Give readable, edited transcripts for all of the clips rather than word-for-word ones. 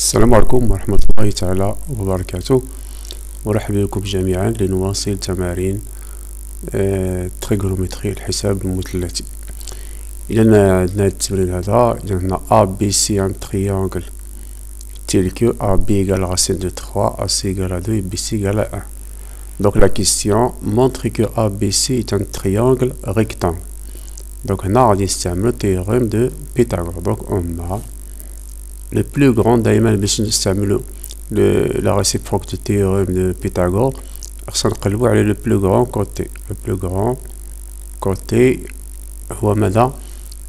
السلام عليكم ورحمة الله تعالى وبركاته. مرحبا بكم جميعا لنواصل تمارين تريغونومتري الحساب المثلثي. إذا عندنا التمرين هذا عندنا A B C un triangle tel que AB égale racine de 3, AC égale à 2 et BC égale à 1. Donc la question montre que ABC est un triangle rectangle. Donc on a le théorème de Pythagore. Donc on a le plus grand دائما باش نستعملوا la réciproque du théorème de Pythagore خصنا نقلبوا على le plus grand côté. Le plus grand côté هو ماذا؟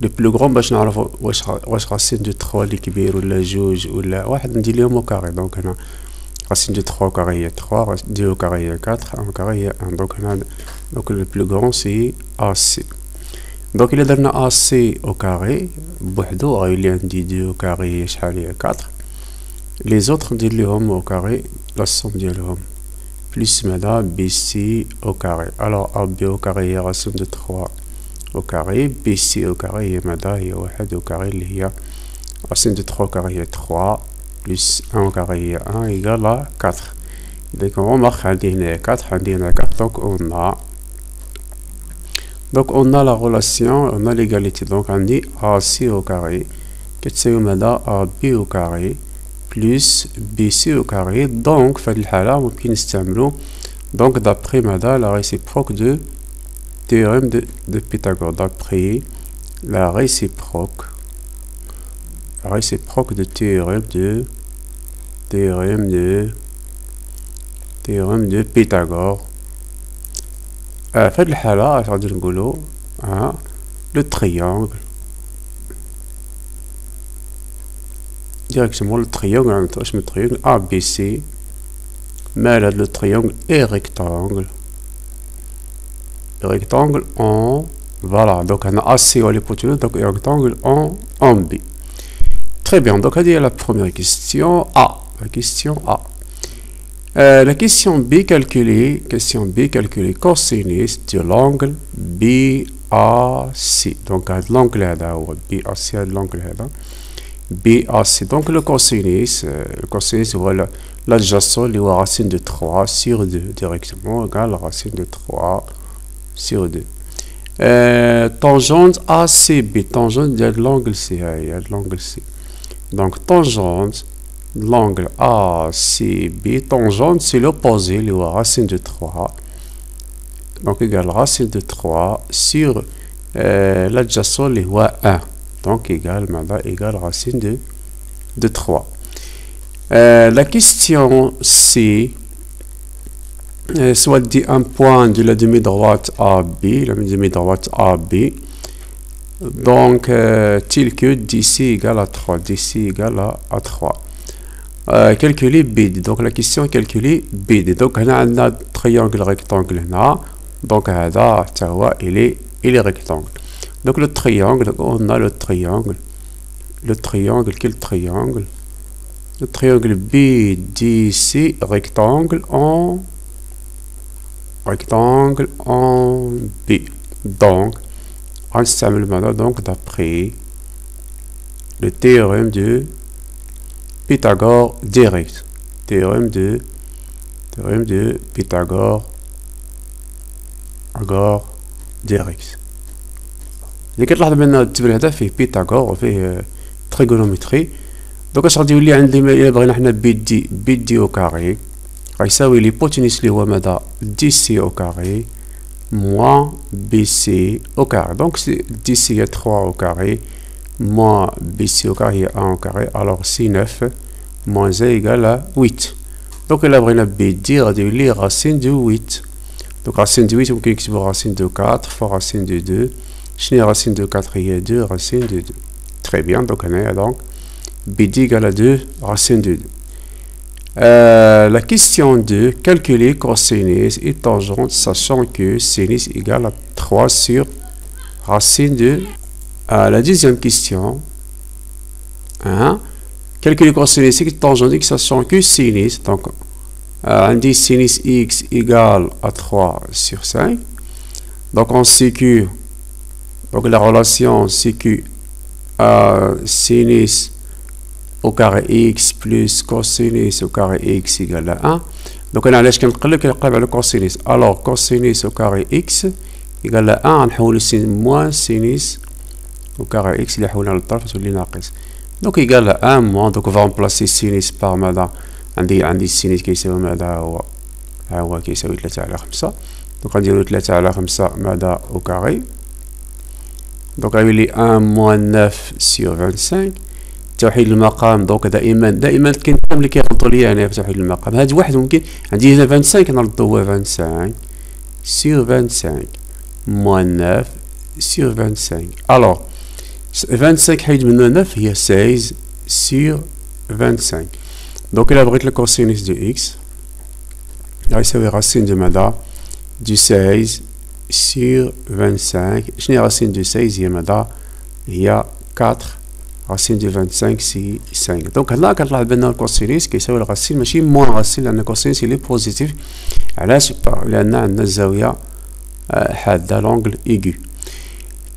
le plus grand باش نعرفوا واش racine de 3 اللي كبير ولا جوج ولا واحد ندير لهم au carré. Donc هنا racine de 3 au carré هي 3, 2 au carré هي 4, 1 au carré هي 1. Donc هنا donc le plus grand c'est AC. Donc إلا درنا AC au carré بوحدو غيولي عندي 2 au carré هي شحال هي 4. les autres ندير ليهم au carré la somme ديالهم plus ماذا BC au carré. alors AB au carré هي racine de 3 au carré, BC au carré هي ماذا هي 1 au carré اللي هي racine de 3 au carré هي 3 plus 1 au carré هي 1 égale à 4. donc on remarque عندي هنا 4 عندي هنا 4. donc on a la relation, on a l'égalité. donc on dit AC au carré كتساوي ماذا AB au carré plus BC au carré. donc في هذه الحالة ممكن نستعملو donc d'après ماذا la réciproque de théorème de Pythagore. d'après la réciproque de théorème de Pythagore. في هذه الحالة غادي نقولو le triangle directement le triangle اسم triangle ABC مال هاد le triangle est rectangle en voilà. donc on a AC ou l'hypoténuse donc rectangle en B. très bien. donc هذه هي la première question A. la question A. la question B calculer cosinus de l'angle BAC. donc l'angle هذا هو BAC. هذا l'angle هذا BAC. donc le cosinus هو l'adjacent اللي هو racine de 3 sur 2 directement égale racine de 3 sur 2. tangente ACB. tangente de l'angle C. l'angle C. donc tangente l'angle ACB. tangente c'est l'opposé اللي هو racine de 3 donc égale racine de 3 sur l'adjacent اللي هو 1 donc égale ماذا égale racine de 3. la question C soit dit un point de la demi-droite AB, la demi-droite AB, donc tel que d'ici égale à 3, d'ici égale à 3. calculer BD. donc la question est calculer BD. donc on a un triangle rectangle là, donc هذا حتى هو il est rectangle. donc le triangle, on a le triangle quel triangle? le triangle BDC rectangle en B. donc on s'amène maintenant donc d'après le théorème de Pythagore direct. théorème de Pythagore direct. اللي كتلاحظ من التمرين هذا فيه بيثاغور وفيه تريغونومتري. دوك اش غادي يولي عندي الا بغينا حنا بي دي او كاري غيساوي ليبوتينيس اللي هو ماذا دي سي او كاري موان بي سي او كاري. دونك دي سي هي 3 او كاري موان بي سي او كاري هي 1 او كاري. الوغ سي 9 موان زي ايكال 8. دونك الا بغينا بي دي غادي يولي راسين دو 8. دونك راسين دو 8 ممكن نكتبو راسين دو 4 فوا راسين دو 2. شنو racine de 4 هي 2 racine de 2. très bien. donc هنايا donc BD égale à 2 racine de 2. la question 2 calculer cosinus et tangente sachant que sinus égale à 3 sur racine de la deuxième question calculer cosinus et tangente x sachant que sinus donc on dit sinus x égale à 3 sur 5. donc on sait que donc la relation c'est que sinus au carré x plus cosinus au carré x égale à 1. Donc on a علاش كنقلب على cosinus. Alors cosinus au carré x égale à 1 نحول السين moins sinus au carré x اللي حولنا للطرف تولي ناقص. Donc égale à 1 moins. Donc on va remplacer sinus par ماذا؟ عندي sinus كيساوي ماذا هو كيساوي 3 على 5. Donc غنديرو 3 على 5 ماذا au carré. Donc غيولي 1 moins 9 sur 25. توحيد المقام. دونك دائما كاين اللي كيغلطوا ليا هنا في توحيد المقام. هاد واحد ممكن عندي هنا 25 كنردو هو 25 sur 25 moins 9 sur 25. Alors 25 حيد منه 9 هي 16 sur 25. دونك إلا بغيت الكوسينوس دو إكس غيساوي راسين دو ماذا؟ دو 16 sur 25. شنو هي راسين دو 16؟ هي ماذا؟ هي 4. راسين دو 25 سي 5. دونك هنا كنطلع بان الكوسينوس كيساوي الراسين ماشي موان راسين لأن الكوسينوس إلي بوزيتيف. علاش؟ لأن عندنا الزاوية حادة لونغل إيغو.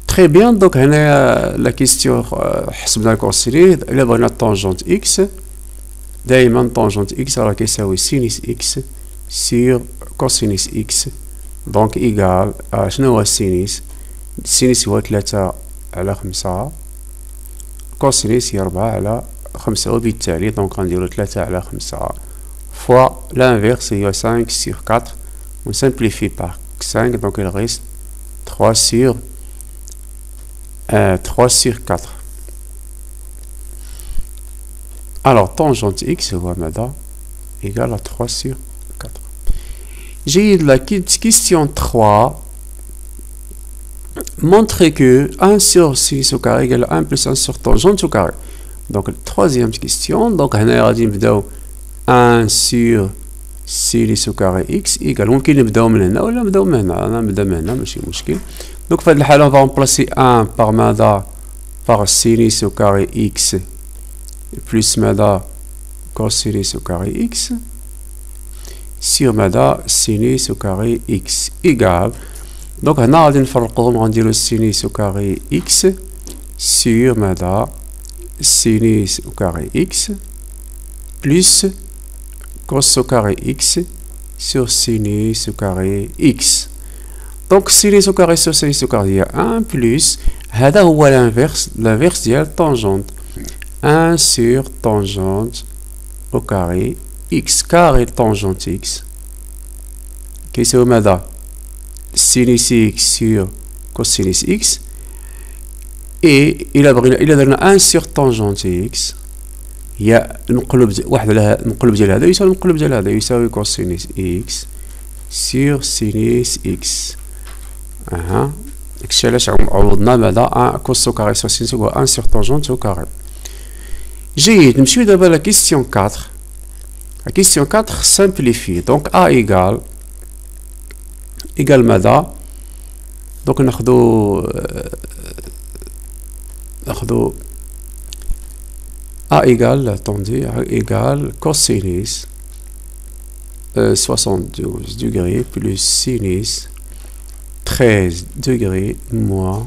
تري بيان. دونك هنايا لا كيستيون حسبنا الكوسينوس. إلا بغينا طونجونت إكس دايما طونجونت إكس راه كيساوي سينيس إكس سير كوسينوس إكس. دونك إيغال شنو هو السينيس؟ السينيس هو 3 على 5 كوسينوس هي 4 على 5 وبالتالي دونك غنديرو 3 على 5 فوا لانفيرس هي 5 sur 4. On simplifie par 5 donc il reste 3 sur 4. Alors tangente x هو ماذا؟ égale à 3 sur 4. J'ai la question 3 montrer que 1 sur 6 au carré égale à 1 plus 1 sur tangente au carré. Donc la troisième question. Donc هنا غادي نبداو 1 sur sinus au carré x égale. ممكن نبداو من هنا ولا نبداو من هنا. انا نبدا من هنا ماشي مشكل. Donc في هذه الحالة on va remplacer 1 par ماذا؟ par sinus au carré x plus ماذا؟ cosinus au carré x sur ماذا؟ sinus au carré x égale. Donc هنا غادي نفرقوهم غنديرو sinus au carré x sur ماذا؟ sinus au carré x plus cos au carré x sur sinus au carré x. Donc sinus au carré sur sinus au carré هي 1 plus هذا هو l'inverse ديال tangente 1 sur tangente au carré x carré tangente x كيساوي ماذا؟ sinus x sur cosinus x. et إلا درنا 1 sur tangente x هي نقلب واحد على نقلب ديال هذا يساوي نقلب ديال هذا يساوي cosinus x sur sinus x. داكشي علاش عوضنا ماذا؟ 1 cos au carré sur sinus هو 1 sur tangente au carré. جيد. نمشيو دابا لا كيستيون 4. La question 4 simplifie. Donc A égale ماذا؟ donc ناخدو A égale, attendez, A égale cosinus 72 degrés plus sinus 13 degrés moins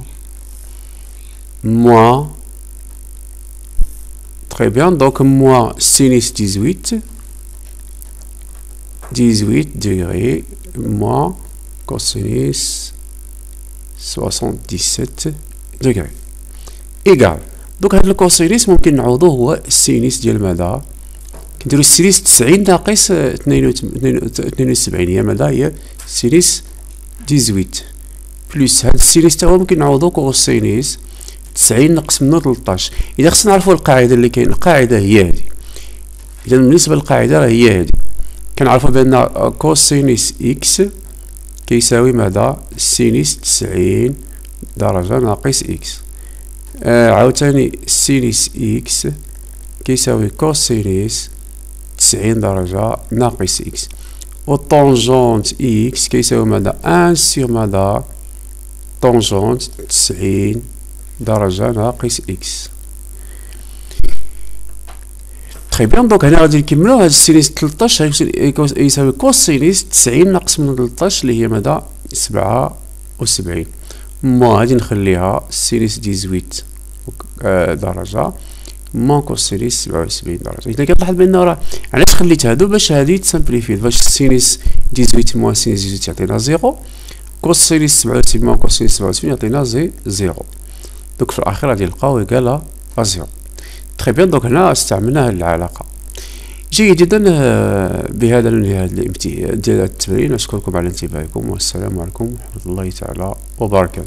très bien. Donc moins sinus 18 degrés moins cosinus 77 degrés égal. دوك هاد الكوسينيس ممكن نعوضوه هو السينيس ديال ماذا؟ كنديرو السينيس 90 ناقص 72 هي ماذا؟ هي سينيس 18 بلس هاد السينيس تا هو ممكن نعوضو كوسينيس 90 نقص منو 13. إذا خصنا نعرفو القاعدة اللي كاين، القاعدة هي هادي. إذا بالنسبة للقاعدة راه هي هادي، كنعرفو بأن كوسينيس إكس كيساوي ماذا؟ سينيس 90 درجة ناقص إكس. عاوتاني سينيس إكس كيساوي كوسينيس 90 درجة ناقص إكس. والطونجونت إكس كيساوي ماذا؟ 1 سيغ ماذا؟ طونجونت 90 درجة ناقص إكس. تري بيان. دونك هنا غادي نكملو هاد السينيس 13 يساوي كوسينيس 90 ناقص من 13 اللي هي ماذا؟ 77. غادي نخليها سينيس 18 درجة مون كوسينيس 77 درجة. إذا كتلاحظ بأن راه علاش خليت هادو باش هادي تسامبليفي، فاش سينيس 18 موان سينيس 18 يعطينا زيرو، كوسينيس 77 موان كوسينيس 77 يعطينا زيرو. دوك في الأخير غادي نلقاو إيكالا زيرو. تخي بيان. دوك هنا استعملنا هاد العلاقة. جيد جدا. بهذا ننهي هذا التمرين. أشكركم على انتباهكم، والسلام عليكم ورحمة الله تعالى وبركاته.